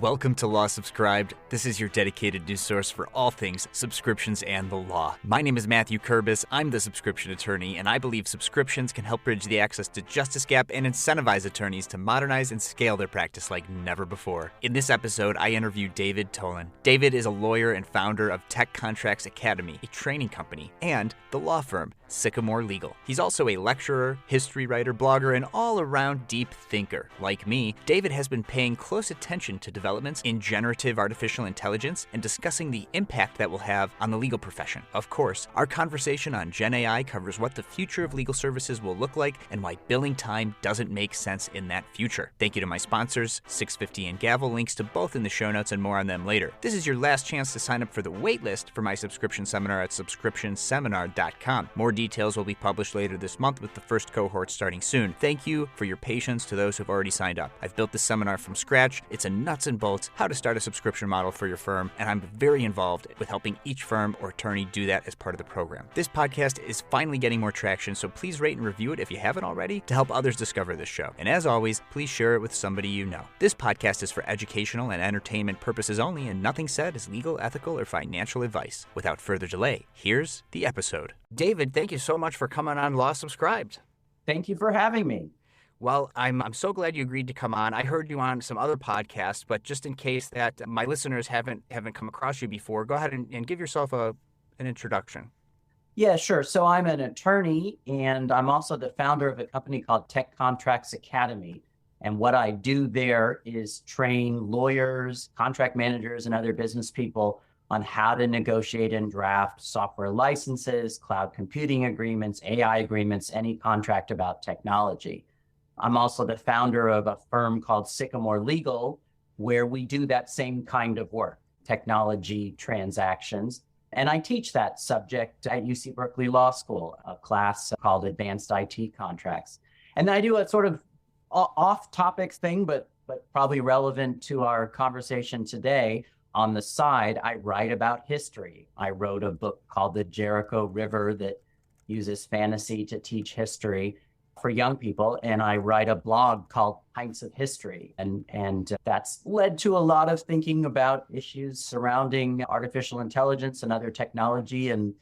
Welcome to Law Subscribed. This is your dedicated news source for all things subscriptions and the law. My name is Matthew Kurbis. I'm the subscription attorney, and I believe subscriptions can help bridge the access to justice gap and incentivize attorneys to modernize and scale their practice like never before. In this episode, I interview David Tollen. David is a lawyer and founder of Tech Contracts Academy, a training company, and the law firm Sycamore Legal. He's also a lecturer, history writer, blogger, and all-around deep thinker. Like me, David has been paying close attention to developments in generative artificial intelligence and discussing the impact that will have on the legal profession. Of course, our conversation on GenAI covers what the future of legal services will look like and why billing time doesn't make sense in that future. Thank you to my sponsors, 650 and Gavel, links to both in the show notes and more on them later. This is your last chance to sign up for the waitlist for my subscription seminar at subscriptionseminar.com. More details will be published later this month with the first cohort starting soon. Thank you for your patience to those who've already signed up. I've built this seminar from scratch. It's a nuts and bolts how to start a subscription model for your firm, and I'm very involved with helping each firm or attorney do that as part of the program. This podcast is finally getting more traction, so please rate and review it if you haven't already to help others discover this show. And as always, please share it with somebody you know. This podcast is for educational and entertainment purposes only, and nothing said is legal, ethical, or financial advice. Without further delay, here's the episode. David, thank you so much for coming on Law Subscribed. Thank you for having me. Well, I'm so glad you agreed to come on. I heard you on some other podcasts, but just in case that my listeners haven't come across you before, go ahead and give yourself an introduction. Yeah, sure. So I'm an attorney, and I'm also the founder of a company called Tech Contracts Academy. And what I do there is train lawyers, contract managers, and other business people on how to negotiate and draft software licenses, cloud computing agreements, AI agreements, any contract about technology. I'm also the founder of a firm called Sycamore Legal, where we do that same kind of work, technology transactions. And I teach that subject at UC Berkeley Law School, a class called Advanced IT Contracts. And then I do a sort of off-topic thing, but probably relevant to our conversation today. On the side, I write about history. I wrote a book called The Jericho River that uses fantasy to teach history for young people, and I write a blog called Pints of History, and that's led to a lot of thinking about issues surrounding artificial intelligence and other technology and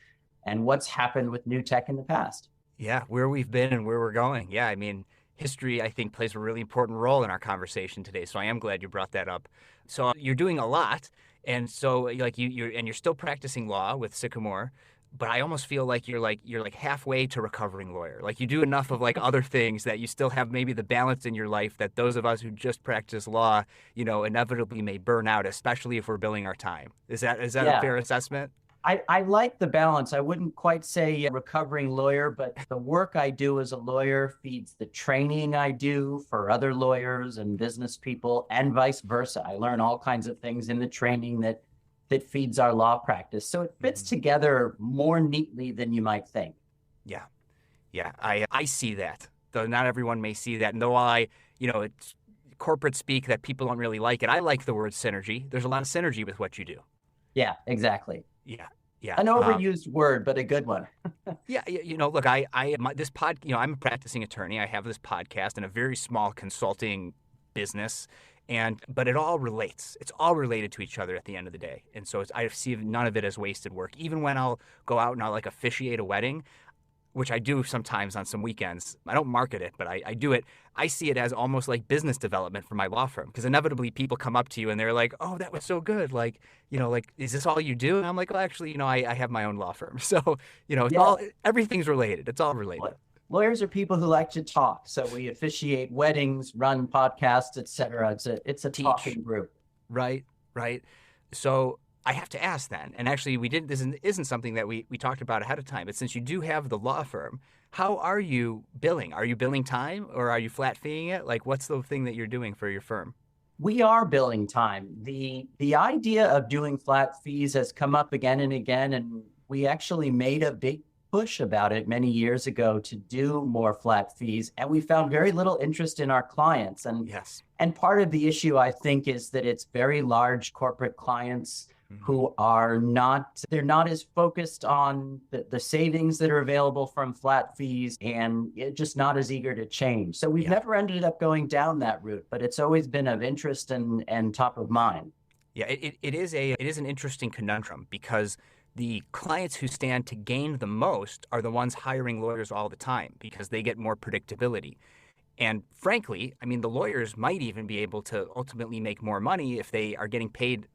what's happened with new tech in the past. Yeah, where we've been and where we're going. Yeah, I mean, history, I think, plays a really important role in our conversation today, so I am glad you brought that up. So you're doing a lot, and so like you're still practicing law with Sycamore. But I almost feel like you're halfway to recovering lawyer. Like you do enough of like other things that you still have maybe the balance in your life that those of us who just practice law, inevitably may burn out, especially if we're billing our time. Is that Yeah. a fair assessment? I like the balance. I wouldn't quite say recovering lawyer, but the work I do as a lawyer feeds the training I do for other lawyers and business people, and vice versa. I learn all kinds of things in the training that feeds our law practice. So it fits together more neatly than you might think. Yeah. I see that, though not everyone may see that. And though it's corporate speak that people don't really like it, I like the word synergy. There's a lot of synergy with what you do. Yeah, exactly. Yeah. An overused word, but a good one. Yeah. Look, I'm a practicing attorney. I have this podcast and a very small consulting business. But it all relates. It's all related to each other at the end of the day. And so I see none of it as wasted work. Even when I'll go out and I'll like officiate a wedding, which I do sometimes on some weekends. I don't market it, but I do it. I see it as almost like business development for my law firm, because inevitably people come up to you and they're like, "Oh, that was so good. Is this all you do?" And I'm like, "Well, actually, I have my own law firm." So, everything's related. It's all related. Lawyers are people who like to talk. So we officiate weddings, run podcasts, et cetera. It's a talking group. Right. So I have to ask then, and actually this isn't something that we talked about ahead of time, but since you do have the law firm, how are you billing? Are you billing time or are you flat feeing it? Like, what's the thing that you're doing for your firm? We are billing time. The idea of doing flat fees has come up again and again, and we actually made a big push about it many years ago to do more flat fees, and we found very little interest in our clients. And yes, and part of the issue, I think, is that it's very large corporate clients who are not, they're not as focused on the savings that are available from flat fees and just not as eager to change. So we've never ended up going down that route, but it's always been of interest and top of mind. Yeah, it is an interesting conundrum because the clients who stand to gain the most are the ones hiring lawyers all the time because they get more predictability. And frankly, I mean, the lawyers might even be able to ultimately make more money if they are getting paid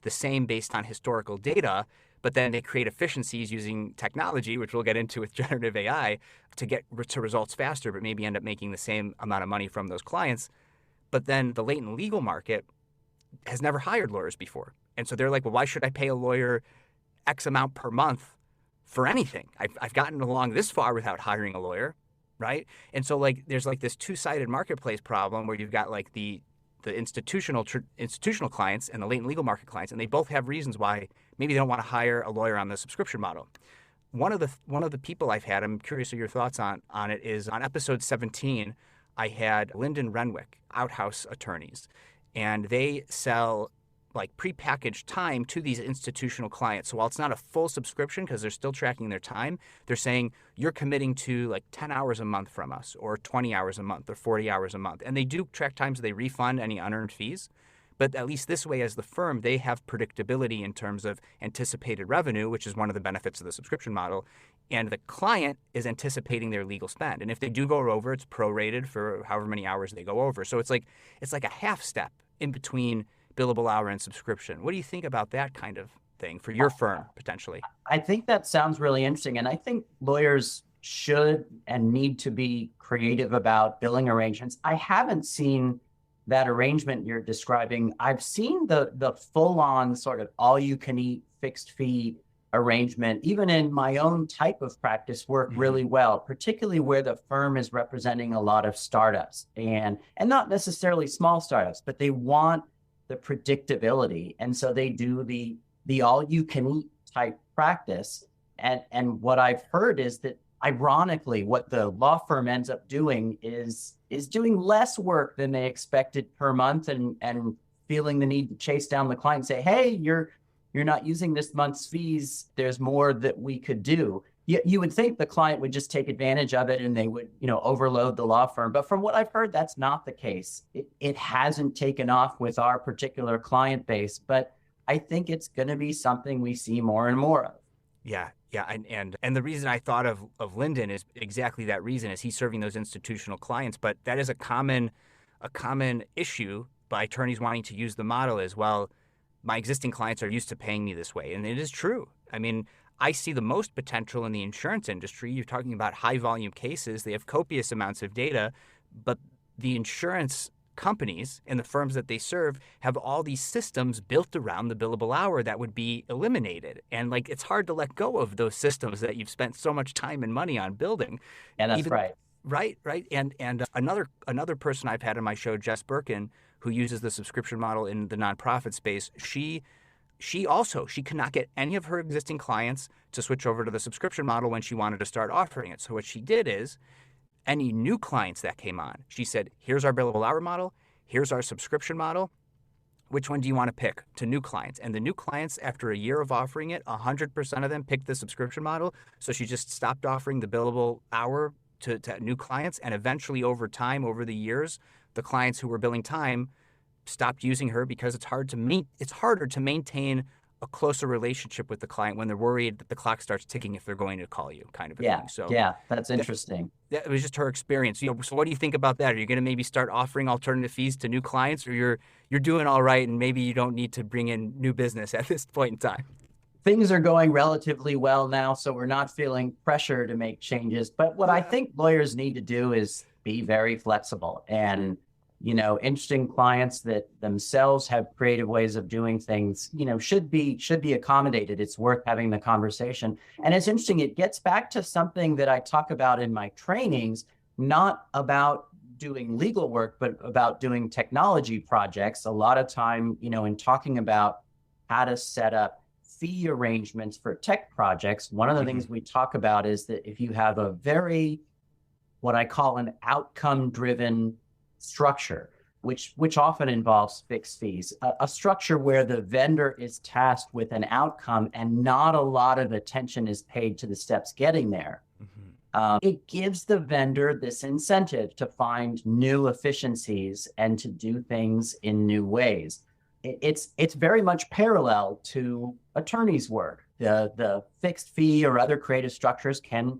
the same based on historical data, but then they create efficiencies using technology, which we'll get into with generative AI, to get to results faster, but maybe end up making the same amount of money from those clients. But then the latent legal market has never hired lawyers before. And so they're like, well, why should I pay a lawyer X amount per month for anything? I've gotten along this far without hiring a lawyer, right? And so like there's like this two-sided marketplace problem where you've got like the institutional clients and the latent legal market clients, and they both have reasons why maybe they don't want to hire a lawyer on the subscription model. One of the people I've had, I'm curious of your thoughts on it, is on episode 17, I had Linden Renwick, Outhouse Attorneys, and they sell like prepackaged time to these institutional clients. So while it's not a full subscription because they're still tracking their time, they're saying you're committing to like 10 hours a month from us or 20 hours a month or 40 hours a month. And they do track time so they refund any unearned fees. But at least this way, as the firm, they have predictability in terms of anticipated revenue, which is one of the benefits of the subscription model. And the client is anticipating their legal spend. And if they do go over, it's prorated for however many hours they go over. So it's like a half step in between billable hour and subscription. What do you think about that kind of thing for your firm, potentially? I think that sounds really interesting. And I think lawyers should and need to be creative about billing arrangements. I haven't seen that arrangement you're describing. I've seen the full-on sort of all-you-can-eat fixed fee arrangement, even in my own type of practice, work really well, particularly where the firm is representing a lot of startups and not necessarily small startups, but they want the predictability. And so they do the all-you-can-eat type practice. And what I've heard is that, ironically, what the law firm ends up doing is doing less work than they expected per month and feeling the need to chase down the client and say, hey, you're not using this month's fees. There's more that we could do. You would think the client would just take advantage of it and they would, overload the law firm. But from what I've heard, that's not the case. It hasn't taken off with our particular client base, but I think it's going to be something we see more and more of. Yeah. And the reason I thought of Linden is exactly that reason, is he's serving those institutional clients. But that is a common issue by attorneys wanting to use the model as well. My existing clients are used to paying me this way. And it is true. I mean, I see the most potential in the insurance industry. You're talking about high volume cases. They have copious amounts of data, but the insurance companies and the firms that they serve have all these systems built around the billable hour that would be eliminated. And like, it's hard to let go of those systems that you've spent so much time and money on building. And that's right. Right. And another person I've had on my show, Jess Birkin, who uses the subscription model in the nonprofit space, she could not get any of her existing clients to switch over to the subscription model when she wanted to start offering it. So what she did is, any new clients that came on, she said, here's our billable hour model, here's our subscription model. Which one do you want to pick to new clients? And the new clients, after a year of offering it, 100% of them picked the subscription model. So she just stopped offering the billable hour to new clients. And eventually, over time, over the years, the clients who were billing time stopped using her because it's harder to maintain a closer relationship with the client when they're worried that the clock starts ticking if they're going to call you, kind of a thing. So yeah, that's interesting. That was just her experience. So what do you think about that? Are you going to maybe start offering alternative fees to new clients, or you're doing all right and maybe you don't need to bring in new business at this point in time? Things are going relatively well now, so we're not feeling pressure to make changes. But what I think lawyers need to do is be very flexible and interesting clients that themselves have creative ways of doing things, should be accommodated. It's worth having the conversation. And it's interesting. It gets back to something that I talk about in my trainings, not about doing legal work, but about doing technology projects. A lot of time, in talking about how to set up fee arrangements for tech projects, one of the things we talk about is that if you have a very, what I call an outcome-driven structure, which often involves fixed fees, a structure where the vendor is tasked with an outcome and not a lot of attention is paid to the steps getting there. It gives the vendor this incentive to find new efficiencies and to do things in new ways. It's very much parallel to attorneys' work. The fixed fee or other creative structures can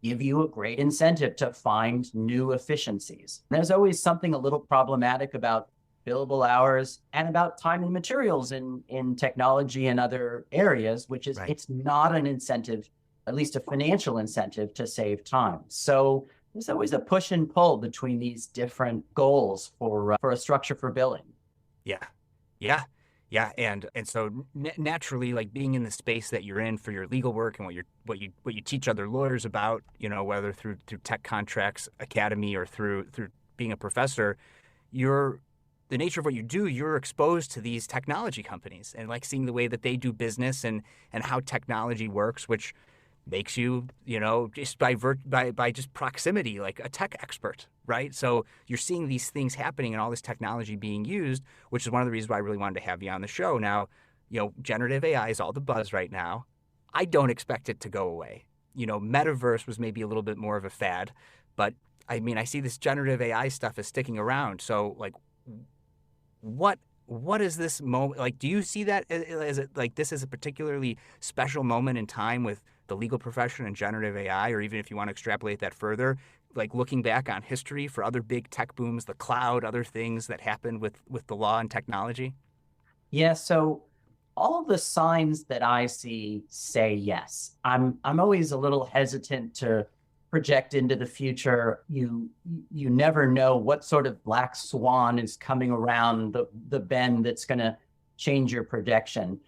give you a great incentive to find new efficiencies. There's always something a little problematic about billable hours and about time and materials in technology and other areas, which is It's not an incentive, at least a financial incentive, to save time. So there's always a push and pull between these different goals for a structure for billing. Yeah, and so naturally, like being in the space that you're in for your legal work and what you teach other lawyers about, whether through Tech Contracts Academy or through being a professor, the nature of what you do, you're exposed to these technology companies and like seeing the way that they do business and how technology works, which makes you, just by just proximity, like a tech expert, right? So you're seeing these things happening and all this technology being used, which is one of the reasons why I really wanted to have you on the show. Now, generative AI is all the buzz right now. I don't expect it to go away. Metaverse was maybe a little bit more of a fad, but I mean, I see this generative AI stuff is sticking around. So like, what is this moment? Like, do you see that as like this is a particularly special moment in time with the legal profession and generative AI, or even if you want to extrapolate that further, like looking back on history for other big tech booms, the cloud, other things that happened with the law and technology? Yeah, so all of the signs that I see say yes. I'm always a little hesitant to project into the future. You never know what sort of black swan is coming around the bend that's going to change your projection.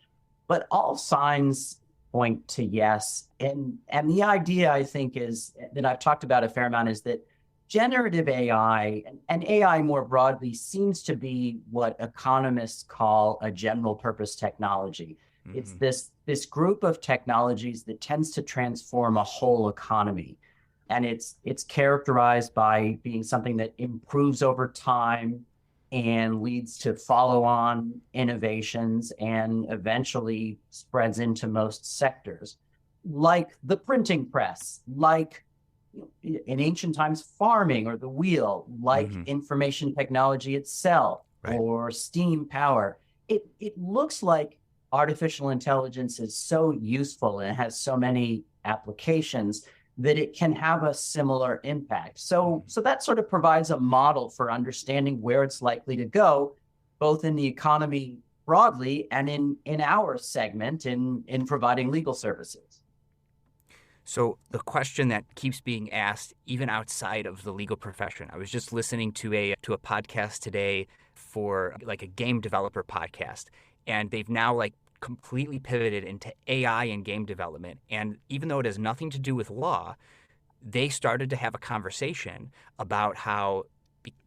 But all signs point to yes. And the idea, I think, is that I've talked about a fair amount is that generative AI and AI more broadly seems to be what economists call a general purpose technology. It's this group of technologies that tends to transform a whole economy. And it's characterized by being something that improves over time and leads to follow-on innovations and eventually spreads into most sectors, like the printing press, like in ancient times farming or the wheel, like information technology itself, or steam power. It looks like artificial intelligence is so useful and it has so many applications that it can have a similar impact. So that sort of provides a model for understanding where it's likely to go, both in the economy broadly and in our segment in providing legal services. So the question that keeps being asked, even outside of the legal profession, I was just listening to a podcast today for like a game developer podcast, and they've now like completely pivoted into AI and game development. And even though it has nothing to do with law, they started to have a conversation about how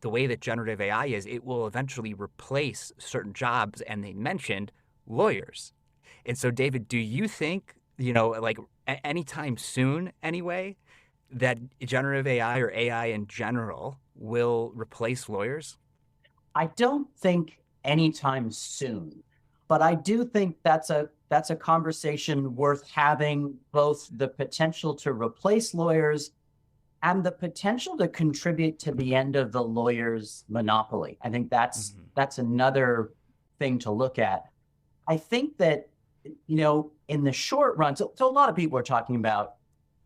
the way that generative AI is, it will eventually replace certain jobs. And they mentioned lawyers. And so, David, do you think, like anytime soon anyway, that generative AI or AI in general will replace lawyers? I don't think anytime soon. But I do think that's a conversation worth having, both the potential to replace lawyers and the potential to contribute to the end of the lawyer's monopoly. I think that's another thing to look at. I think that, in the short run, so a lot of people are talking about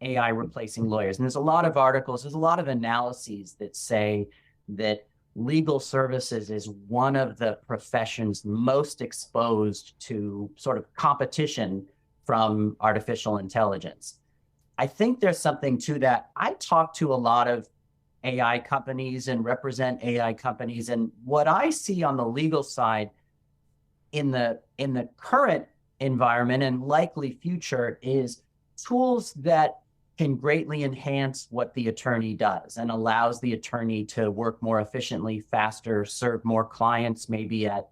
AI replacing lawyers, and there's a lot of articles, there's a lot of analyses that say that legal services is one of the professions most exposed to sort of competition from artificial intelligence. I think there's something to that. I talk to a lot of AI companies and represent AI companies, and what I see on the legal side in the current environment and likely future is tools that can greatly enhance what the attorney does and allows the attorney to work more efficiently, faster, serve more clients, maybe at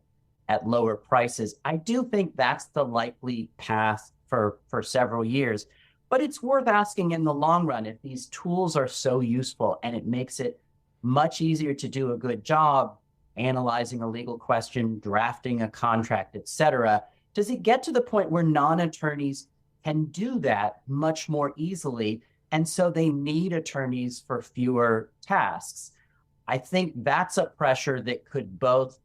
lower prices. I do think that's the likely path for several years. But it's worth asking in the long run, if these tools are so useful and it makes it much easier to do a good job analyzing a legal question, drafting a contract, et cetera. Does it get to the point where non-attorneys can do that much more easily? And so they need attorneys for fewer tasks. I think that's a pressure that could both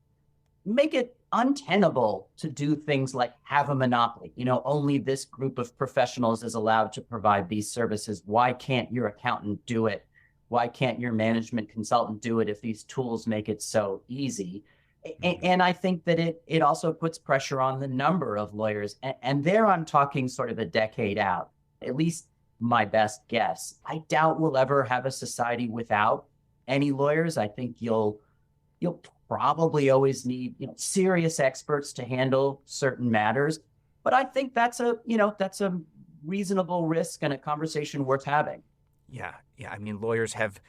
make it untenable to do things like have a monopoly. Only this group of professionals is allowed to provide these services. Why can't your accountant do it? Why can't your management consultant do it if these tools make it so easy? And I think that it also puts pressure on the number of lawyers. And there I'm talking sort of a decade out, at least my best guess. I doubt we'll ever have a society without any lawyers. I think you'll probably always need serious experts to handle certain matters. But I think that's a reasonable risk and a conversation worth having. Yeah. I mean, lawyers have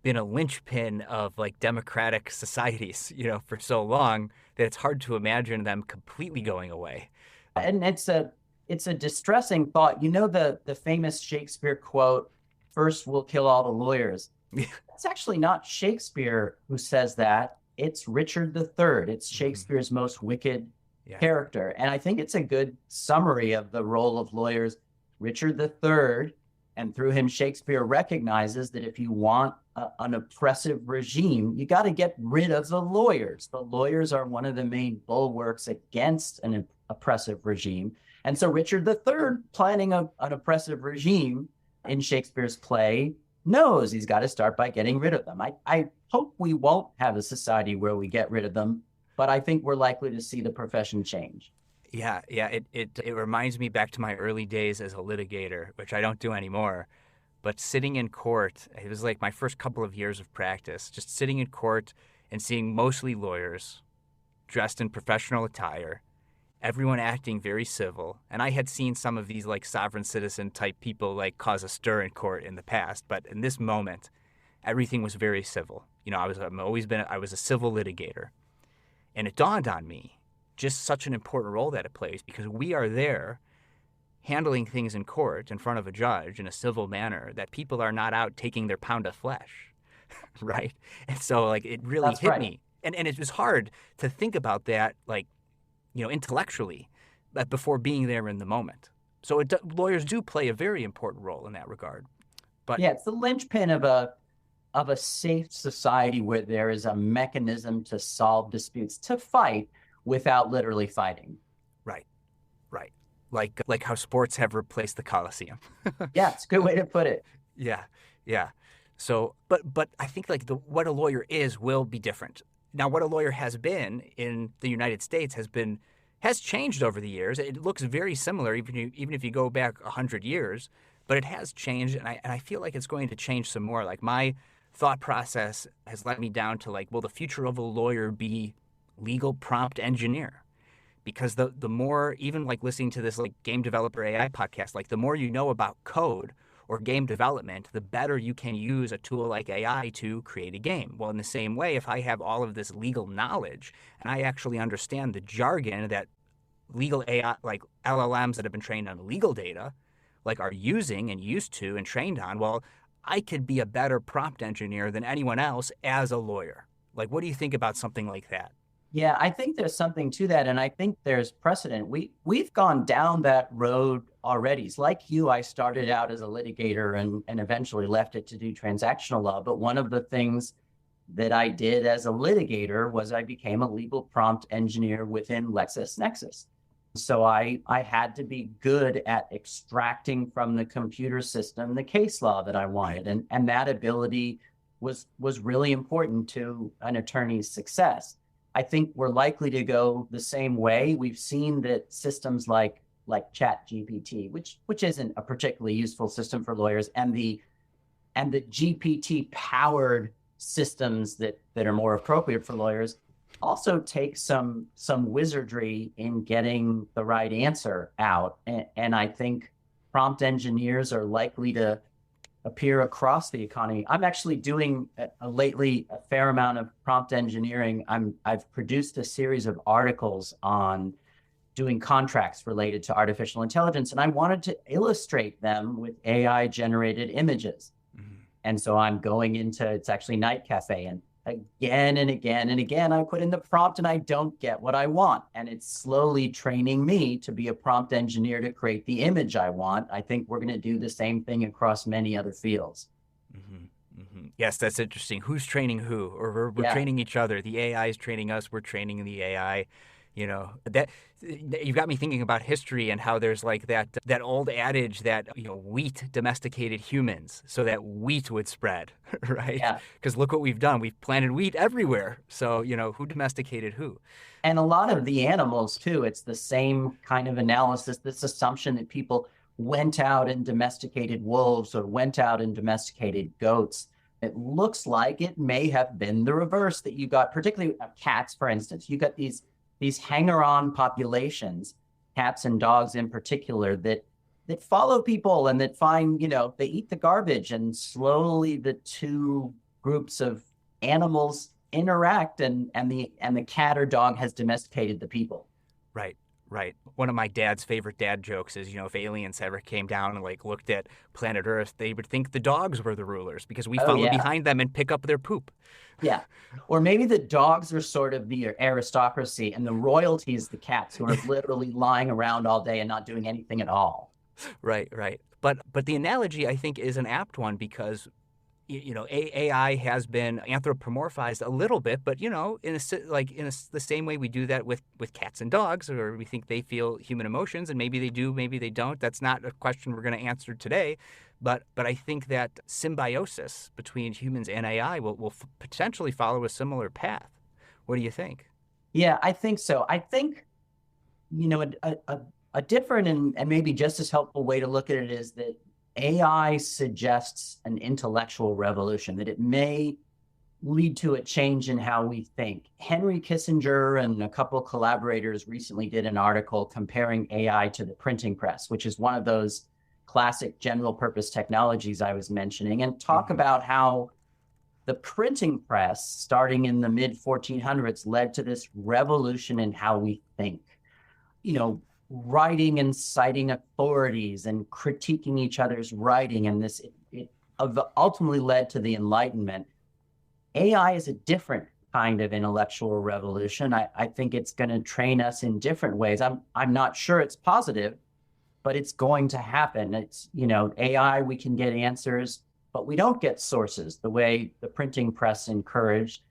been a linchpin of like democratic societies, for so long that it's hard to imagine them completely going away. And it's a distressing thought. The famous Shakespeare quote, "First we'll kill all the lawyers." It's actually not Shakespeare who says that. It's Richard III. It's Shakespeare's most wicked character. And I think it's a good summary of the role of lawyers. Richard III, and through him, Shakespeare recognizes that if you want an oppressive regime, you got to get rid of the lawyers. The lawyers are one of the main bulwarks against an oppressive regime. And so Richard III, planning an oppressive regime in Shakespeare's play, knows he's got to start by getting rid of them. I hope we won't have a society where we get rid of them, but I think we're likely to see the profession change. Yeah. It reminds me back to my early days as a litigator, which I don't do anymore. But sitting in court, it was like my first couple of years of practice, just sitting in court and seeing mostly lawyers dressed in professional attire, everyone acting very civil. And I had seen some of these like sovereign citizen type people like cause a stir in court in the past. But in this moment, everything was very civil. I was a civil litigator. And it dawned on me just such an important role that it plays, because we are there handling things in court in front of a judge in a civil manner, that people are not out taking their pound of flesh, right? And so like it really That's hit right. me. And it was hard to think about that like, intellectually, but before being there in the moment. So lawyers do play a very important role in that regard. But yeah, it's the linchpin of a safe society where there is a mechanism to solve disputes, to fight without literally fighting. Right. Like how sports have replaced the Coliseum. Yeah, it's a good way to put it. Yeah. So, but I think like what a lawyer is will be different. Now, what a lawyer has been in the United States has changed over the years. It looks very similar, even if you go back 100 years, but it has changed, and I feel like it's going to change some more. Like my thought process has led me down to like, will the future of a lawyer be legal prompt engineer? Because the more, even like listening to this like game developer AI podcast, like the more you know about code or game development, the better you can use a tool like AI to create a game. Well, in the same way, if I have all of this legal knowledge and I actually understand the jargon that legal AI, like LLMs that have been trained on legal data, like are using and used to and trained on, well, I could be a better prompt engineer than anyone else as a lawyer. Like, what do you think about something like that? Yeah, I think there's something to that, and I think there's precedent. We've gone down that road already. It's like you, I started out as a litigator and eventually left it to do transactional law. But one of the things that I did as a litigator was I became a legal prompt engineer within LexisNexis. So I had to be good at extracting from the computer system the case law that I wanted, and that ability was really important to an attorney's success. I think we're likely to go the same way. We've seen that systems like ChatGPT, which isn't a particularly useful system for lawyers, and the GPT powered systems that are more appropriate for lawyers also take some wizardry in getting the right answer out. And I think prompt engineers are likely to appear across the economy. I'm actually doing lately a fair amount of prompt engineering. I've produced a series of articles on doing contracts related to artificial intelligence, and I wanted to illustrate them with AI generated images. Mm-hmm. And so I'm going into, it's actually Night Cafe, again and again and again. I put in the prompt and I don't get what I want. And it's slowly training me to be a prompt engineer to create the image I want. I think we're going to do the same thing across many other fields. Yes, that's interesting. Who's training who? Or we're Yeah. training each other. The AI is training us. We're training the AI. That you've got me thinking about history and how there's like that old adage that wheat domesticated humans so that wheat would spread, right? Yeah. Because look what we've done. We've planted wheat everywhere. So who domesticated who? And a lot of the animals too, it's the same kind of analysis, this assumption that people went out and domesticated wolves or went out and domesticated goats. It looks like it may have been the reverse, that you got, particularly cats, for instance, you got these hanger-on populations, cats and dogs in particular, that follow people and that find, they eat the garbage, and slowly the two groups of animals interact, and the cat or dog has domesticated the people. Right, right. One of my dad's favorite dad jokes is, if aliens ever came down and like looked at planet Earth, they would think the dogs were the rulers because we Oh follow yeah. behind them and pick up their poop. Yeah. Or maybe the dogs are sort of the aristocracy and the royalty is the cats, who are literally lying around all day and not doing anything at all. Right, right. But the analogy I think is an apt one because AI has been anthropomorphized a little bit, but the same way we do that with cats and dogs, or we think they feel human emotions, and maybe they do, maybe they don't. That's not a question we're going to answer today, but I think that symbiosis between humans and AI will potentially follow a similar path. What do you think? Yeah, I think so. I think, a different and maybe just as helpful way to look at it is that AI suggests an intellectual revolution, that it may lead to a change in how we think. Henry Kissinger and a couple of collaborators recently did an article comparing AI to the printing press, which is one of those classic general purpose technologies I was mentioning, and talk about how the printing press, starting in the mid 1400s, led to this revolution in how we think. Writing and citing authorities and critiquing each other's writing, and it ultimately led to the Enlightenment. AI is a different kind of intellectual revolution. I think it's going to train us in different ways. I'm not sure it's positive, but it's going to happen. It's, AI, we can get answers, but we don't get sources the way the printing press encouraged.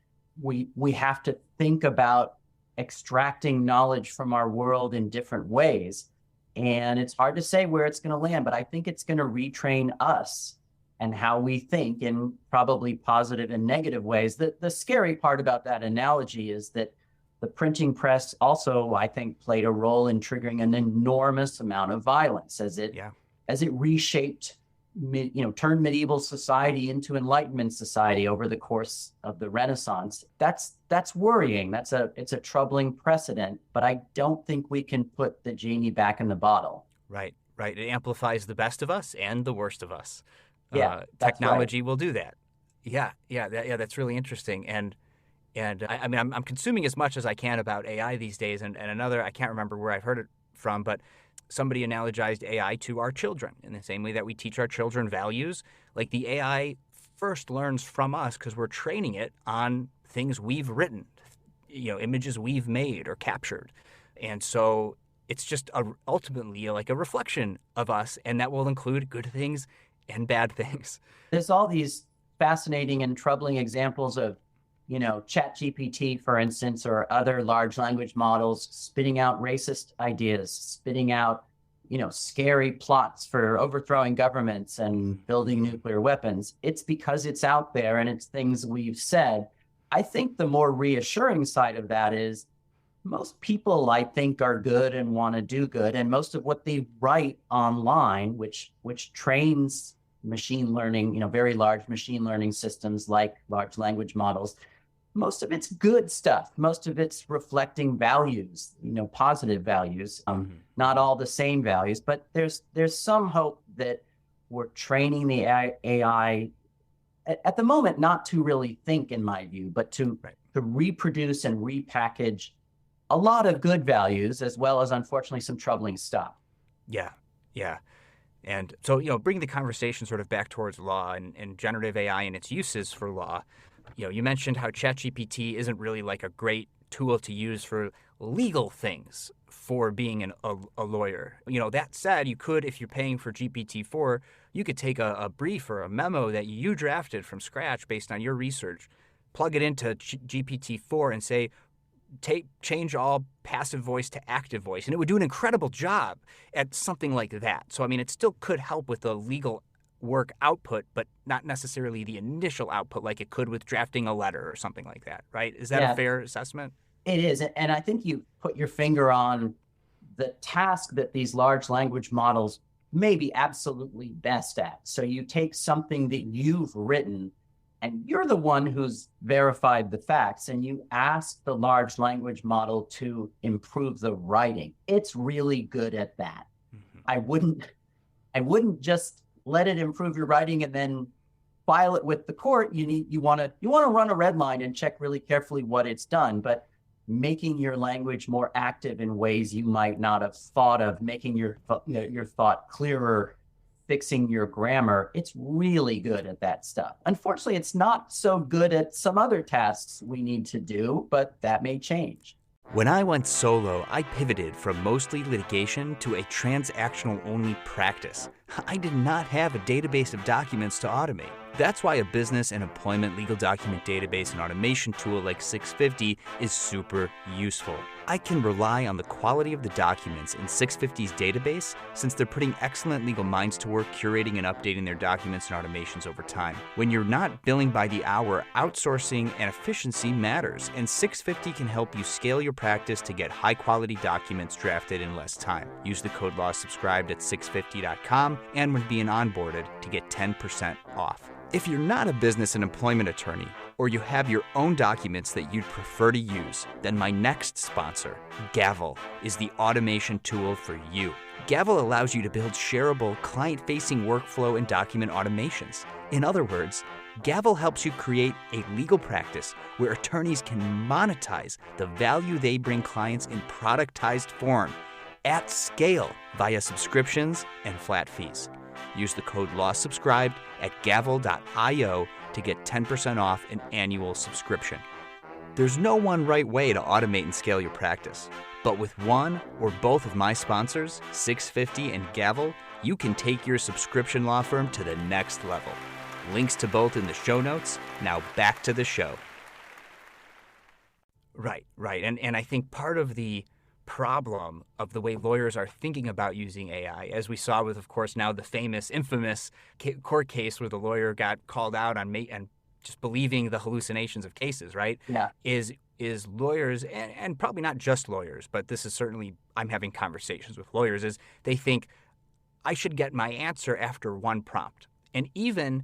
We have to think about extracting knowledge from our world in different ways. And it's hard to say where it's going to land, but I think it's going to retrain us and how we think in probably positive and negative ways. The scary part about that analogy is that the printing press also, I think, played a role in triggering an enormous amount of violence as it reshaped, turned medieval society into Enlightenment society over the course of the Renaissance. That's worrying. It's a troubling precedent, but I don't think we can put the genie back in the bottle. Right, right. It amplifies the best of us and the worst of us. Yeah, technology will do that. Yeah, that's really interesting. And I mean, I'm consuming as much as I can about AI these days. And another, I can't remember where I've heard it from, but somebody analogized AI to our children in the same way that we teach our children values. Like the AI first learns from us because we're training it on things we've written, images we've made or captured. And so it's just ultimately like a reflection of us, and that will include good things and bad things. There's all these fascinating and troubling examples of, ChatGPT, for instance, or other large language models spitting out racist ideas, spitting out, scary plots for overthrowing governments and building nuclear weapons. It's because it's out there and it's things we've said. I think the more reassuring side of that is most people, I think, are good and want to do good. And most of what they write online, which trains machine learning, very large machine learning systems like large language models, most of it's good stuff. Most of it's reflecting values, positive values, not all the same values, but there's some hope that we're training the AI at the moment, not to really think, in my view, but to reproduce and repackage a lot of good values, as well as, unfortunately, some troubling stuff. Yeah. And so, bring the conversation sort of back towards law and generative AI and its uses for law. You mentioned how ChatGPT isn't really like a great tool to use for legal things for being a lawyer. That said, you could, if you're paying for GPT-4, you could take a brief or a memo that you drafted from scratch based on your research, plug it into GPT-4 and say, change all passive voice to active voice. And it would do an incredible job at something like that. So, it still could help with the legal work output, but not necessarily the initial output like it could with drafting a letter or something like that, right? Is that a fair assessment? It is. And I think you put your finger on the task that these large language models may be absolutely best at. So you take something that you've written and you're the one who's verified the facts, and you ask the large language model to improve the writing. It's really good at that. Mm-hmm. I wouldn't just let it improve your writing and then file it with the court. You want to run a red line and check really carefully what it's done, but making your language more active in ways you might not have thought of, making your thought clearer, fixing your grammar, it's really good at that stuff. Unfortunately, it's not so good at some other tasks we need to do, but that may change. When I went solo, I pivoted from mostly litigation to a transactional-only practice. I did not have a database of documents to automate. That's why a business and employment legal document database and automation tool like 650 is super useful. I can rely on the quality of the documents in 650's database since they're putting excellent legal minds to work curating and updating their documents and automations over time. When you're not billing by the hour, outsourcing and efficiency matters, and 650 can help you scale your practice to get high-quality documents drafted in less time. Use the code LAWSubscribed at 650.com and when being onboarded to get 10% off. If you're not a business and employment attorney, or you have your own documents that you'd prefer to use, then my next sponsor, Gavel, is the automation tool for you. Gavel allows you to build shareable, client-facing workflow and document automations. In other words, Gavel helps you create a legal practice where attorneys can monetize the value they bring clients in productized form at scale via subscriptions and flat fees. Use the code LAWSubscribed at gavel.io to get 10% off an annual subscription. There's no one right way to automate and scale your practice, but with one or both of my sponsors, 650 and Gavel, you can take your subscription law firm to the next level. Links to both in the show notes. Now back to the show. Right. And I think part of the problem of the way lawyers are thinking about using AI, as we saw with, of course, now the infamous court case where the lawyer got called out on and just believing the hallucinations of cases, right? Yeah. Is lawyers, and probably not just lawyers, but this is certainly, I'm having conversations with lawyers, is they think I should get my answer after one prompt. And even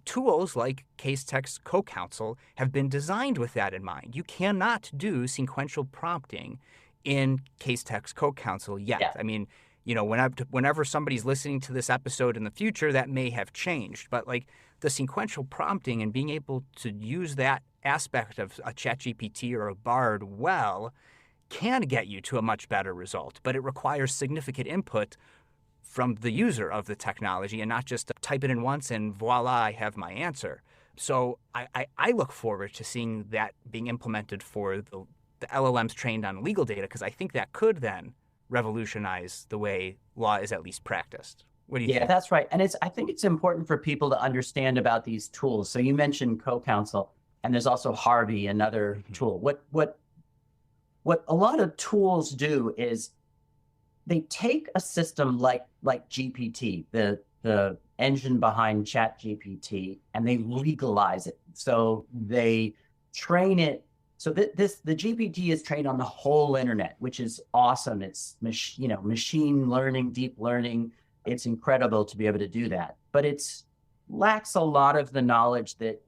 tools like Casetext Co-Counsel have been designed with that in mind. You cannot do sequential prompting in Casetext Co-Counsel yet. Yeah. Whenever somebody's listening to this episode in the future, that may have changed. But like the sequential prompting and being able to use that aspect of a ChatGPT or a Bard can get you to a much better result. But it requires significant input from the user of the technology and not just type it in once and voila, I have my answer. So I look forward to seeing that being implemented for the LLMs trained on legal data, because I think that could then revolutionize the way law is at least practiced. What do you think? Yeah, that's right. And I think it's important for people to understand about these tools. So you mentioned Co-Counsel, and there's also Harvey, another tool. What a lot of tools do is they take a system like GPT, the engine behind ChatGPT, and they legalize it. So they train it. So the GPT is trained on the whole internet, which is awesome. It's machine learning, deep learning. It's incredible to be able to do that, but it lacks a lot of the knowledge that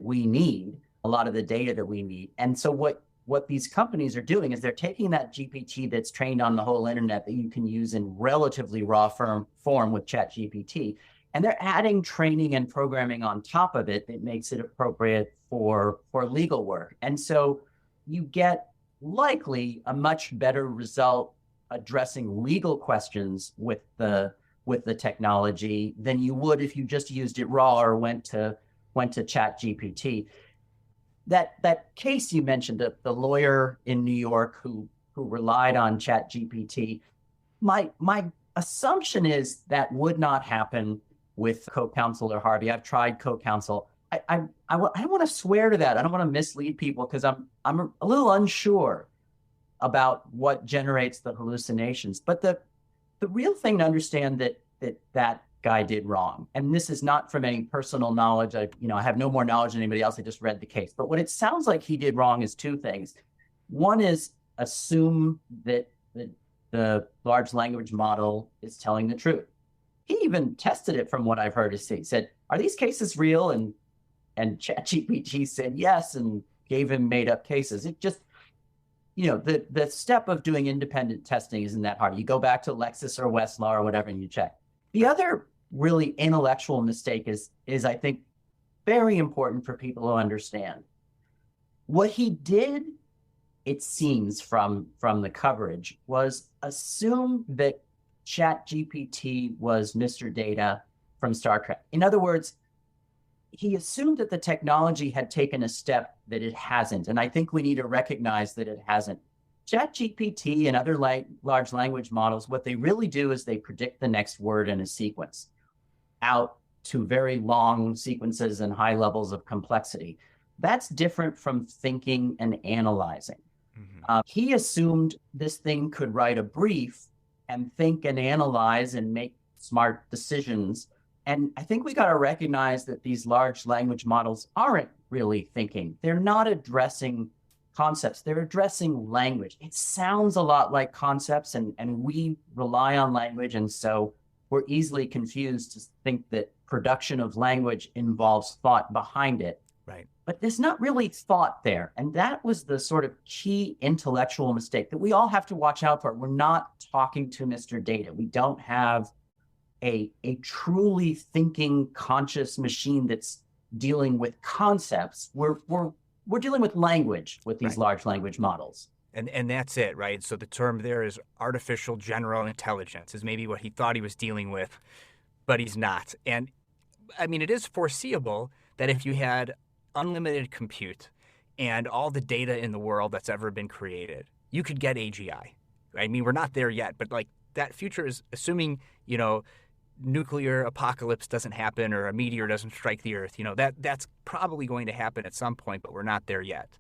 we need, a lot of the data that we need. And so what these companies are doing is they're taking that GPT that's trained on the whole internet that you can use in relatively raw form with ChatGPT, and they're adding training and programming on top of it that makes it appropriate for legal work. And so you get likely a much better result addressing legal questions with the technology than you would if you just used it raw or went to ChatGPT. that case you mentioned, the lawyer in New York who relied on ChatGPT, my assumption is that would not happen with co-counsel or Harvey. I've tried co-counsel. I don't want to swear to that. I don't want to mislead people because I'm a little unsure about what generates the hallucinations. But the real thing to understand that guy did wrong, and this is not from any personal knowledge. I have no more knowledge than anybody else. I just read the case. But what it sounds like he did wrong is two things. One is assume that the large language model is telling the truth. He even tested it from what I've heard. He said, "Are these cases real?" And ChatGPT said yes and gave him made up cases. It just, the step of doing independent testing isn't that hard. You go back to Lexis or Westlaw or whatever and you check. The other really intellectual mistake is I think very important for people to understand. What he did, it seems from the coverage, was assume that ChatGPT was Mr. Data from Star Trek. In other words, he assumed that the technology had taken a step that it hasn't. And I think we need to recognize that it hasn't. ChatGPT and other large language models, what they really do is they predict the next word in a sequence out to very long sequences and high levels of complexity. That's different from thinking and analyzing. He assumed this thing could write a brief and think and analyze and make smart decisions. And I think we got to recognize that these large language models aren't really thinking. They're not addressing concepts. They're addressing language. It sounds a lot like concepts, and we rely on language. And so we're easily confused to think that production of language involves thought behind it. Right. But there's not really thought there. And that was the sort of key intellectual mistake that we all have to watch out for. We're not talking to Mr. Data. We don't have a truly thinking, conscious machine that's dealing with concepts. We're dealing with language with these large language models. And that's it, right? So the term there is artificial general intelligence is maybe what he thought he was dealing with, but he's not. And I mean, it is foreseeable that if you had unlimited compute and all the data in the world that's ever been created, you could get AGI. I mean, we're not there yet, but like that future is assuming, nuclear apocalypse doesn't happen or a meteor doesn't strike the earth. That's probably going to happen at some point, but we're not there yet.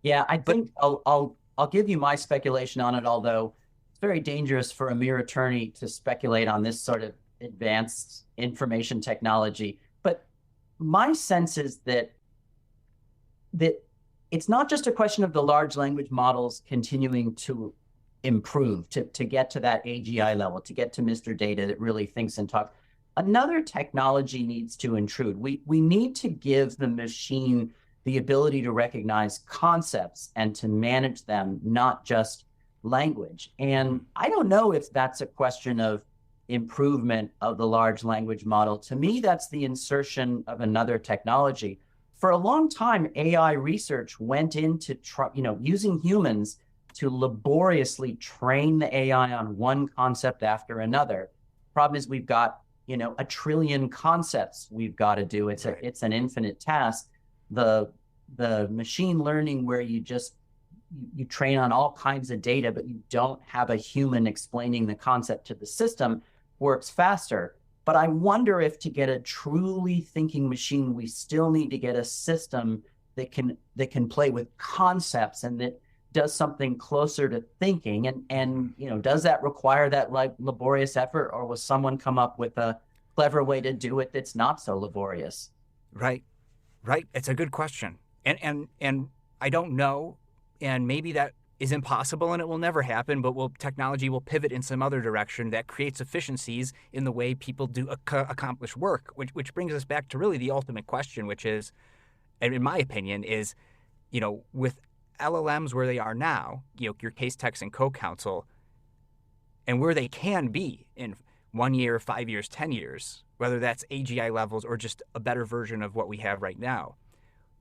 Yeah, I think I'll give you my speculation on it, although it's very dangerous for a mere attorney to speculate on this sort of advanced information technology. But my sense is that it's not just a question of the large language models continuing to improve to get to that AGI level, to get to Mr. Data that really thinks and talks. Another technology needs to intrude. We need to give the machine the ability to recognize concepts and to manage them, not just language. And I don't know if that's a question of improvement of the large language model. To me, that's the insertion of another technology. For a long time, AI research went into using humans to laboriously train the AI on one concept after another. Problem is we've got, a trillion concepts we've got to do. It's an infinite task. The machine learning where you train on all kinds of data, but you don't have a human explaining the concept to the system works faster. But I wonder if to get a truly thinking machine, we still need to get a system that can play with concepts and that does something closer to thinking. And does that require that laborious effort, or will someone come up with a clever way to do it that's not so laborious? Right. It's a good question. And I don't know. And maybe that is impossible and it will never happen, but technology will pivot in some other direction that creates efficiencies in the way people do accomplish work, which brings us back to really the ultimate question, which is, and in my opinion, is, with LLMs where they are now, your case text and co-counsel, and where they can be in 1 year, 5 years, 10 years, whether that's AGI levels or just a better version of what we have right now,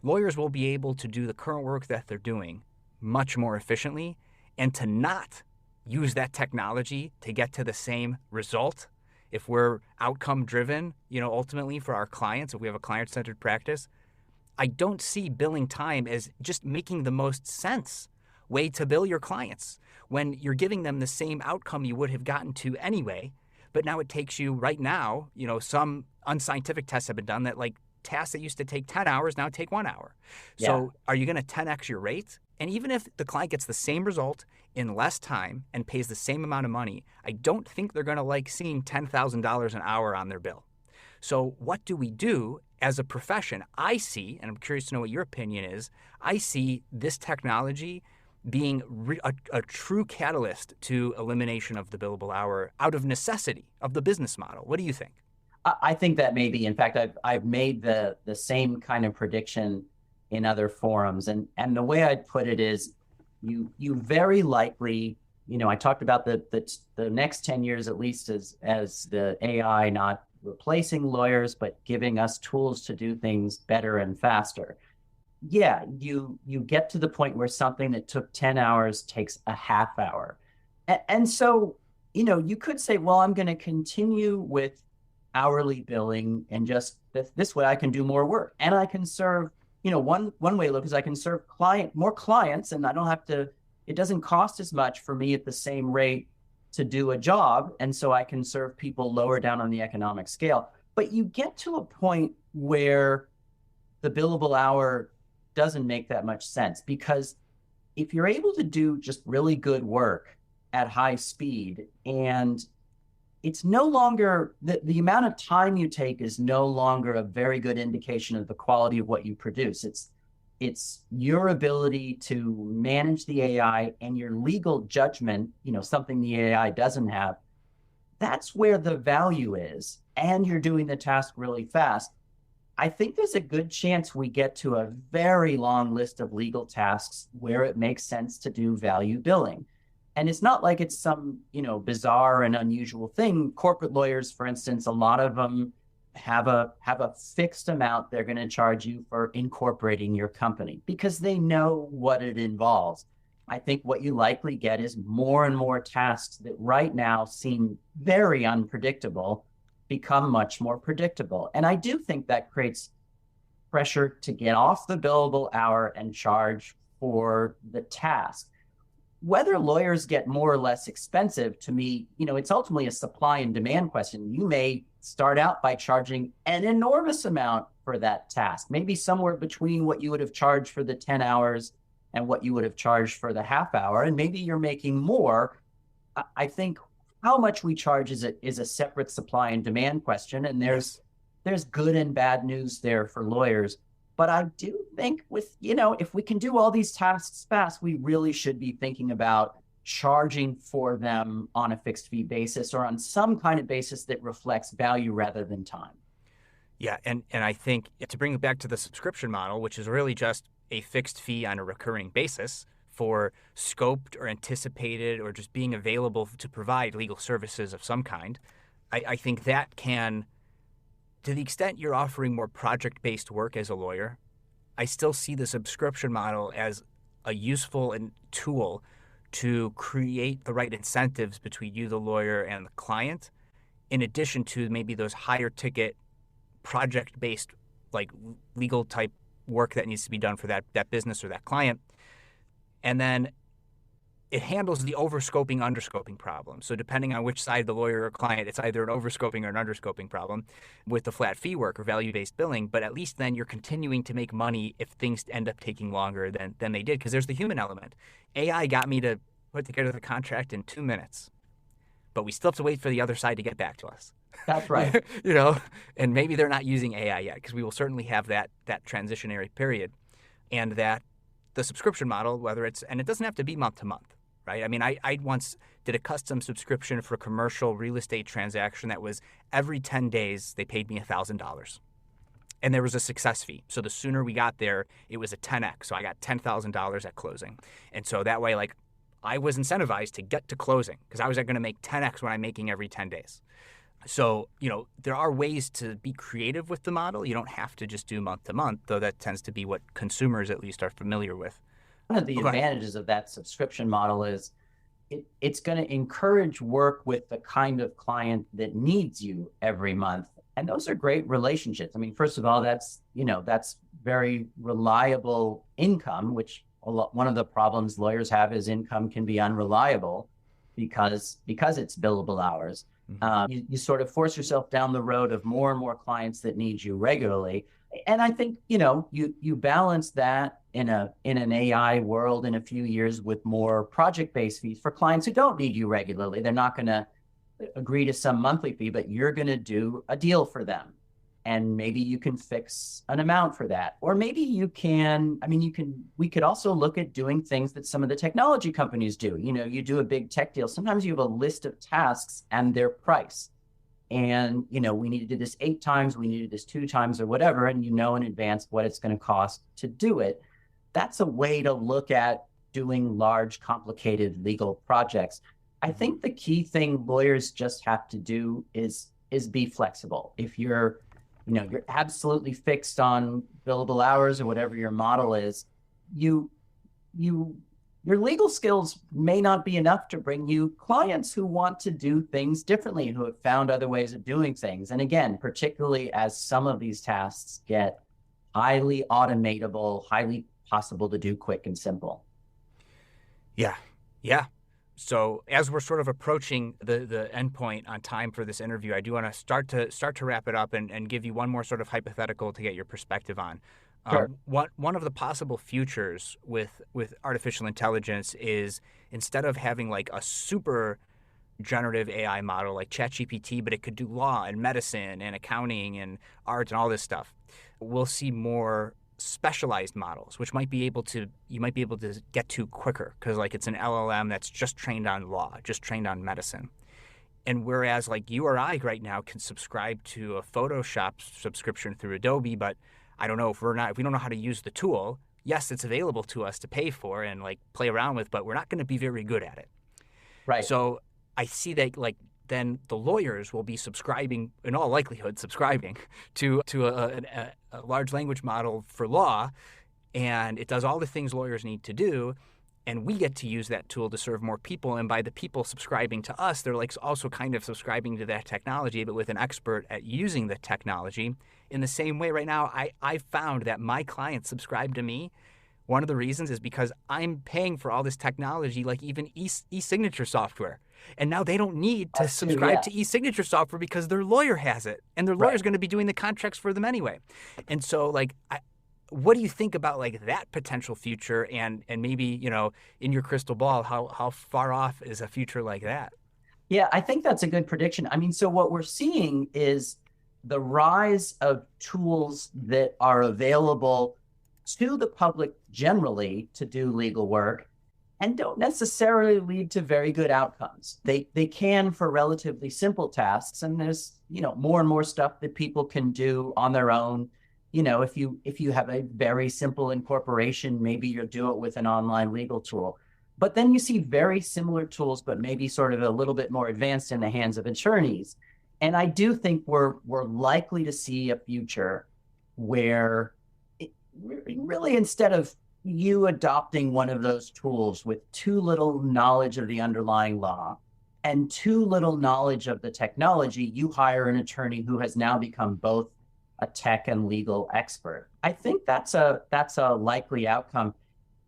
lawyers will be able to do the current work that they're doing much more efficiently, and to not use that technology to get to the same result. If we're outcome driven, ultimately for our clients, if we have a client-centered practice, I don't see billing time as just making the most sense way to bill your clients when you're giving them the same outcome you would have gotten to anyway. But now it takes you right now, some unscientific tests have been done that like tasks that used to take 10 hours now take 1 hour. Yeah. So are you going to 10x your rate? And even if the client gets the same result in less time and pays the same amount of money, I don't think they're going to like seeing $10,000 an hour on their bill. So what do we do as a profession? I see, and I'm curious to know what your opinion is, I see this technology being a true catalyst to elimination of the billable hour out of necessity of the business model. What do you think? I think that maybe, in fact, I've made the same kind of prediction in other forums. And the way I'd put it is you very likely, I talked about the next 10 years at least as the AI not replacing lawyers, but giving us tools to do things better and faster. Yeah, you get to the point where something that took 10 hours takes a half hour. And so, you could say, well, I'm going to continue with hourly billing and just this way I can do more work and I can serve, one way to look is I can serve more clients and I don't have to, it doesn't cost as much for me at the same rate to do a job. And so I can serve people lower down on the economic scale. But you get to a point where the billable hour doesn't make that much sense, because if you're able to do just really good work at high speed, and it's no longer the amount of time you take is no longer a very good indication of the quality of what you produce. It's your ability to manage the AI and your legal judgment, something the AI doesn't have. That's where the value is. And you're doing the task really fast. I think there's a good chance we get to a very long list of legal tasks where it makes sense to do value billing. And it's not like it's some, bizarre and unusual thing. Corporate lawyers, for instance, a lot of them have a fixed amount they're going to charge you for incorporating your company because they know what it involves. I think what you likely get is more and more tasks that right now seem very unpredictable become much more predictable. And I do think that creates pressure to get off the billable hour and charge for the task. Whether lawyers get more or less expensive, to me, it's ultimately a supply and demand question. You may start out by charging an enormous amount for that task, maybe somewhere between what you would have charged for the 10 hours and what you would have charged for the half hour. And maybe you're making more. I think how much we charge is a separate supply and demand question. And there's good and bad news there for lawyers. But I do think if we can do all these tasks fast, we really should be thinking about charging for them on a fixed fee basis or on some kind of basis that reflects value rather than time. Yeah, and I think to bring it back to the subscription model, which is really just a fixed fee on a recurring basis for scoped or anticipated or just being available to provide legal services of some kind, I think that can, to the extent you're offering more project-based work as a lawyer, I still see the subscription model as a useful tool to create the right incentives between you, the lawyer, and the client, in addition to maybe those higher ticket project-based, like legal type work that needs to be done for that business or that client. And then it handles the overscoping, underscoping problem. So depending on which side, the lawyer or client, it's either an overscoping or an underscoping problem with the flat fee work or value-based billing. But at least then you're continuing to make money if things end up taking longer than they did, because there's the human element. AI got me to put together the contract in 2 minutes, but we still have to wait for the other side to get back to us. That's right. And maybe they're not using AI yet, because we will certainly have that transitionary period, and that the subscription model, and it doesn't have to be month to month, right? I mean, I once did a custom subscription for a commercial real estate transaction that was every 10 days, they paid me $1,000. And there was a success fee. So the sooner we got there, it was a 10x. So I got $10,000 at closing. And so that way, I was incentivized to get to closing because I was going to make 10x what I'm making every 10 days. So, there are ways to be creative with the model. You don't have to just do month to month, though that tends to be what consumers at least are familiar with. One of the advantages of that subscription model is it's going to encourage work with the kind of client that needs you every month. And those are great relationships. I mean, first of all, that's very reliable income, which one of the problems lawyers have is income can be unreliable because it's billable hours. You sort of force yourself down the road of more and more clients that need you regularly. And I think, you balance that in an AI world in a few years with more project-based fees for clients who don't need you regularly. They're not going to agree to some monthly fee, but you're going to do a deal for them. And maybe you can fix an amount for that. Or maybe we could also look at doing things that some of the technology companies do. You do a big tech deal. Sometimes you have a list of tasks and their price. And, we need to do this 8 times, we need to do this 2 times or whatever. And in advance what it's going to cost to do it. That's a way to look at doing large, complicated legal projects. I think the key thing lawyers just have to do is be flexible. If you're absolutely fixed on billable hours or whatever your model is, your legal skills may not be enough to bring you clients who want to do things differently, who have found other ways of doing things. And again, particularly as some of these tasks get highly automatable, highly possible to do quick and simple. Yeah. So as we're sort of approaching the end point on time for this interview, I do want to start to wrap it up and give you one more sort of hypothetical to get your perspective on. Sure. One of the possible futures with artificial intelligence is, instead of having like a super generative AI model like ChatGPT, but it could do law and medicine and accounting and art and all this stuff, we'll see more specialized models, which you might be able to get to quicker, because like it's an LLM that's just trained on law, just trained on medicine. And whereas like you or I right now can subscribe to a Photoshop subscription through Adobe, but I don't know if we don't know how to use the tool. Yes, it's available to us to pay for and like play around with, but we're not going to be very good at it. Right. So I see that then the lawyers will be in all likelihood, subscribing to a large language model for law, and it does all the things lawyers need to do, and we get to use that tool to serve more people. And by the people subscribing to us, they're like also kind of subscribing to that technology, but with an expert at using the technology. In the same way, right now, I found that my clients subscribe to me. One of the reasons is because I'm paying for all this technology, like even e-signature software. And now they don't need to subscribe to e-signature software because their lawyer has it, and their lawyer's going to be doing the contracts for them anyway. And so what do you think about like that potential future, and maybe, in your crystal ball, how far off is a future like that? Yeah, I think that's a good prediction. So what we're seeing is the rise of tools that are available to the public generally to do legal work and don't necessarily lead to very good outcomes. They can for relatively simple tasks, and there's more and more stuff that people can do on their own. If you have a very simple incorporation, maybe you'll do it with an online legal tool. But then you see very similar tools, but maybe sort of a little bit more advanced in the hands of attorneys. And I do think we're likely to see a future where really, instead of you adopting one of those tools with too little knowledge of the underlying law and too little knowledge of the technology, you hire an attorney who has now become both a tech and legal expert. I think that's a likely outcome.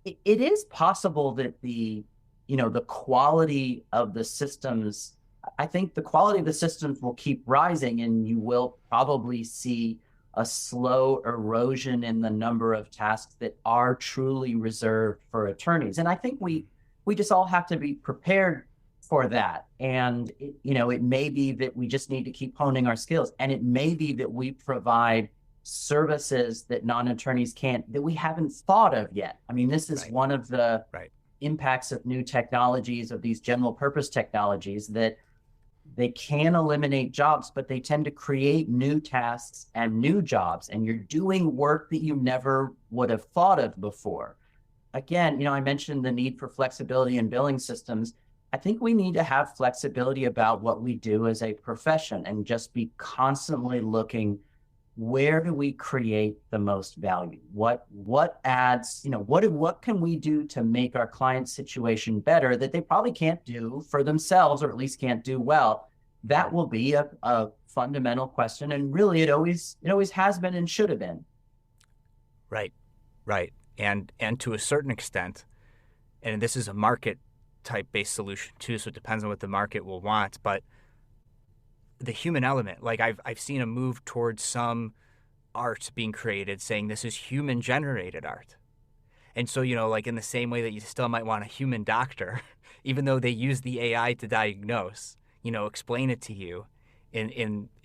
It is possible that the quality of the systems, I think the quality of the systems will keep rising, and you will probably see a slow erosion in the number of tasks that are truly reserved for attorneys. And I think we just all have to be prepared for that. And it may be that we just need to keep honing our skills, and it may be that we provide services that non-attorneys can't, that we haven't thought of yet. This is one of the impacts of new technologies, of these general purpose technologies, that they can eliminate jobs, but they tend to create new tasks and new jobs, and you're doing work that you never would have thought of before. Again, I mentioned the need for flexibility in billing systems. I think we need to have flexibility about what we do as a profession, and just be constantly looking, where do we create the most value? What adds, what can we do to make our client's situation better that they probably can't do for themselves, or at least can't do well? That will be a fundamental question. And really, it always has been and should have been. Right, right. And to a certain extent, and this is a market type based solution too, so it depends on what the market will want, but the human element, like I've seen a move towards some art being created saying this is human generated art. And so, like in the same way that you still might want a human doctor, even though they use the AI to diagnose, explain it to you and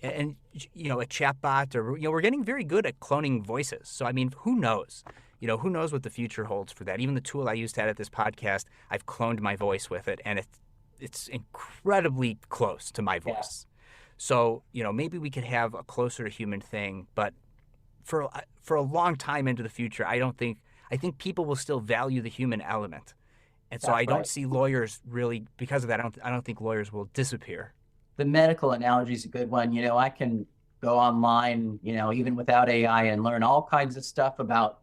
a chatbot, or, we're getting very good at cloning voices. So, I mean, who knows? Who knows what the future holds for that? Even the tool I used to edit this podcast, I've cloned my voice with it, and it's incredibly close to my voice. Yeah. So, maybe we could have a closer to human thing, but for a long time into the future, I think people will still value the human element. And so I don't see lawyers really, because of that, I don't think lawyers will disappear. The medical analogy is a good one. I can go online, even without AI, and learn all kinds of stuff about,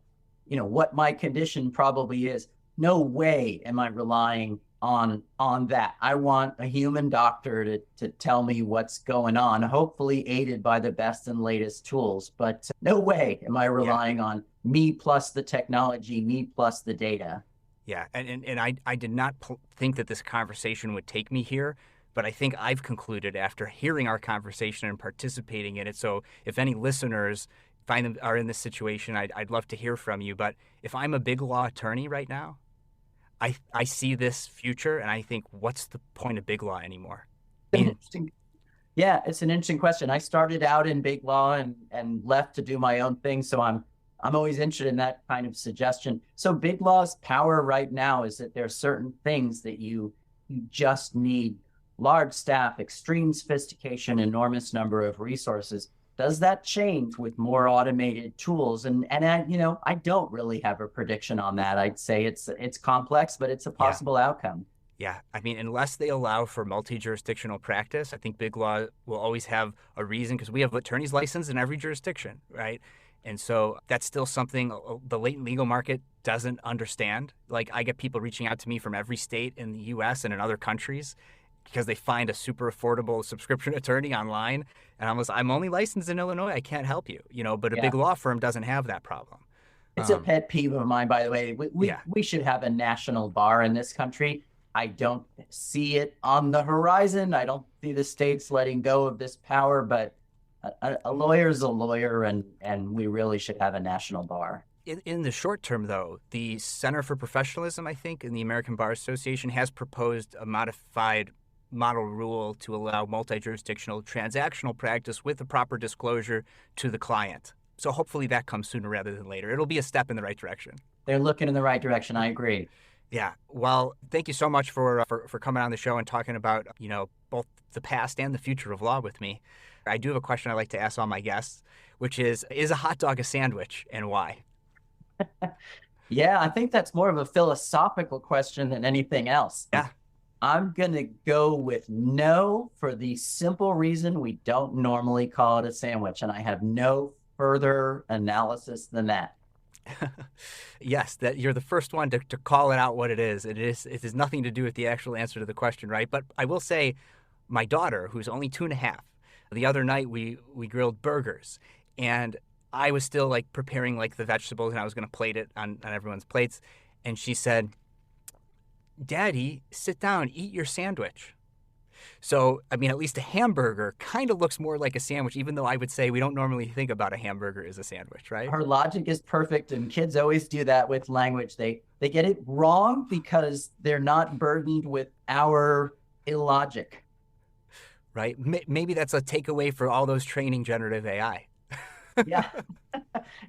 what my condition probably is. No way am I relying on that. I want a human doctor to tell me what's going on, hopefully aided by the best and latest tools. But no way am I relying on me plus the technology, me plus the data. Yeah, and I did not think that this conversation would take me here, but I think I've concluded after hearing our conversation and participating in it. So if any listeners are in this situation, I'd love to hear from you. But if I'm a big law attorney right now, I see this future and I think, what's the point of big law anymore? Yeah, it's an interesting question. I started out in big law and left to do my own thing. So I'm always interested in that kind of suggestion. So big law's power right now is that there are certain things that you just need: large staff, extreme sophistication, enormous number of resources. Does that change with more automated tools? And I don't really have a prediction on that. I'd say it's complex, but it's a possible outcome. Yeah, I mean, unless they allow for multi-jurisdictional practice, I think big law will always have a reason, because we have attorneys licensed in every jurisdiction, right? And so that's still something the latent legal market doesn't understand. Like, I get people reaching out to me from every state in the US and in other countries because they find a super affordable subscription attorney online. And I'm only licensed in Illinois. I can't help you, but a big law firm doesn't have that problem. It's a pet peeve of mine, by the way. We should have a national bar in this country. I don't see it on the horizon. I don't see the states letting go of this power, but a lawyer is a lawyer, and we really should have a national bar. In the short term, though, the Center for Professionalism, I think, in the American Bar Association has proposed a modified model rule to allow multi-jurisdictional transactional practice with the proper disclosure to the client. So hopefully that comes sooner rather than later. It'll be a step in the right direction. They're looking in the right direction. I agree. Yeah. Well, thank you so much for coming on the show and talking about, both the past and the future of law with me. I do have a question I like to ask all my guests, which is a hot dog a sandwich, and why? Yeah, I think that's more of a philosophical question than anything else. Yeah. I'm going to go with no, for the simple reason we don't normally call it a sandwich, and I have no further analysis than that. Yes, that you're the first one to call it out what it is. It has nothing to do with the actual answer to the question, right? But I will say, my daughter, who's only 2.5, the other night we grilled burgers, and I was still preparing the vegetables, and I was going to plate it on everyone's plates, and she said, "Daddy, sit down, eat your sandwich." So, I mean, at least a hamburger kind of looks more like a sandwich, even though I would say we don't normally think about a hamburger as a sandwich, right? Her logic is perfect, and kids always do that with language. They get it wrong because they're not burdened with our illogic. Right? Maybe that's a takeaway for all those training generative AI. Yeah.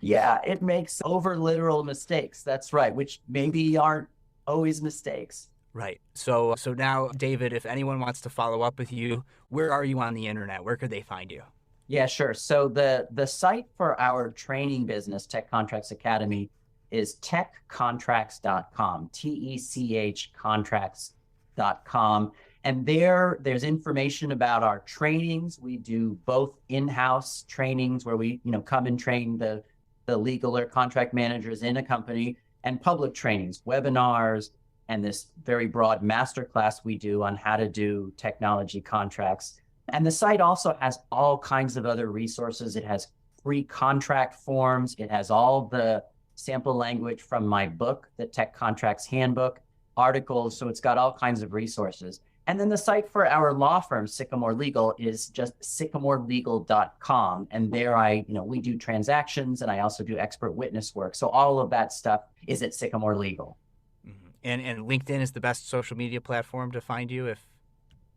Yeah, it makes over literal mistakes. That's right, which maybe aren't always mistakes. Right. So now, David, if anyone wants to follow up with you, where are you on the internet? Where could they find you? Yeah, sure. So the site for our training business, Tech Contracts Academy, is techcontracts.com, TECH contracts.com. And there's information about our trainings. We do both in-house trainings where we, come and train the legal or contract managers in a company, and public trainings, webinars, and this very broad masterclass we do on how to do technology contracts. And the site also has all kinds of other resources. It has free contract forms. It has all the sample language from my book, the Tech Contracts Handbook, articles. So it's got all kinds of resources. And then the site for our law firm, Sycamore Legal, is just sycamorelegal.com. And there we do transactions, and I also do expert witness work. So all of that stuff is at Sycamore Legal. Mm-hmm. And LinkedIn is the best social media platform to find you if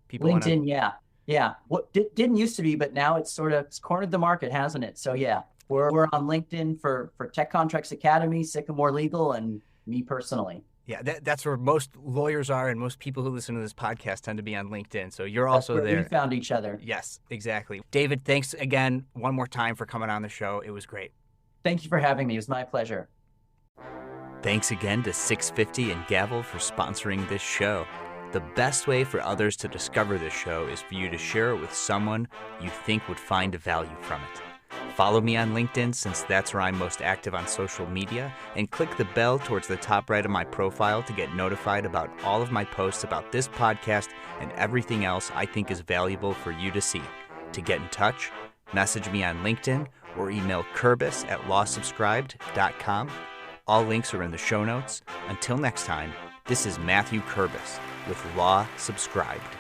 people LinkedIn, wanna... yeah. What didn't used to be, but now it's cornered the market, hasn't it? So yeah, we're on LinkedIn for Tech Contracts Academy, Sycamore Legal, and me personally. Yeah, that's where most lawyers are, and most people who listen to this podcast tend to be on LinkedIn. So you're also That's where there. We found each other. Yes, exactly. David, thanks again one more time for coming on the show. It was great. Thank you for having me. It was my pleasure. Thanks again to 650 and Gavel for sponsoring this show. The best way for others to discover this show is for you to share it with someone you think would find a value from it. Follow me on LinkedIn, since that's where I'm most active on social media, and click the bell towards the top right of my profile to get notified about all of my posts about this podcast and everything else I think is valuable for you to see. To get in touch, message me on LinkedIn or email Kurbis@lawsubscribed.com. All links are in the show notes. Until next time, this is Matthew Kurbis with Law Subscribed.